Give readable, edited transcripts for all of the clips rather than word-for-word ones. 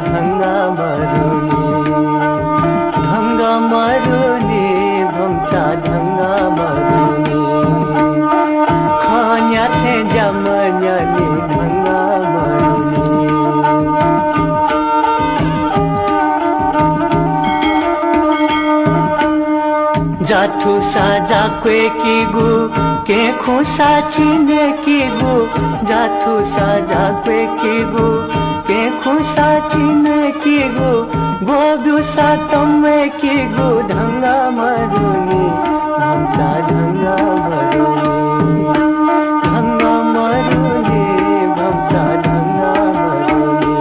ढंगा मरुनी ढंगा मरुनी भमचा ढंगा मरुनी खान्या थे जमन्यानी ढंगा मरुनी जाथु साजा क्वे की गु के खुसा चीने की गु जाथु साजा क्वे की गु के खुसा चीने की गु गोब्यु सा तम्मे की गु ढंगा मरुनी भमचा ढंगा मरुनी ढंगा मरुनी भमचा ढंगा मरुनी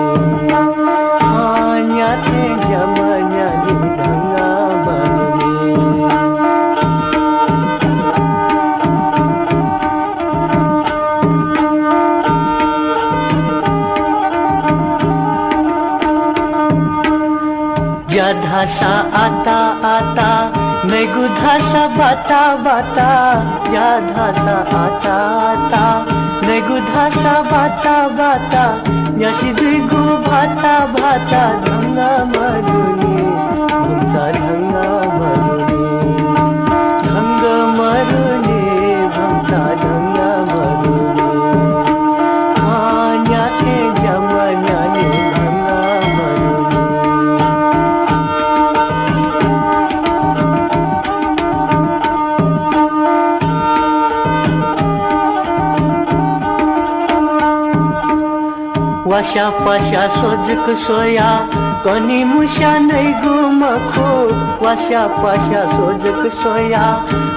खान्या थे जमन्यानी ढंगा मरुनी जाधासा आता आता नैगुधासा बाता बाता जाधासा आता आता नैगुधासा बाता बाता यशिद्विगु भाता भाता ढंगा मरुनी भमचा ढंगा मरुनी ढंगा मरुनी भमचा ढंगा मरुनी खान्या थे जमन्यानी ढंगा मरुनी वाशा पाशा सोजक सोया कनी मुशा नहीं गुमखो वाशा पाशा सोजक सोया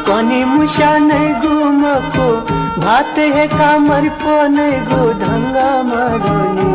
कनी मुशा नहीं गुमखो भात है कामर को नहीं गो ढंगा मरुनी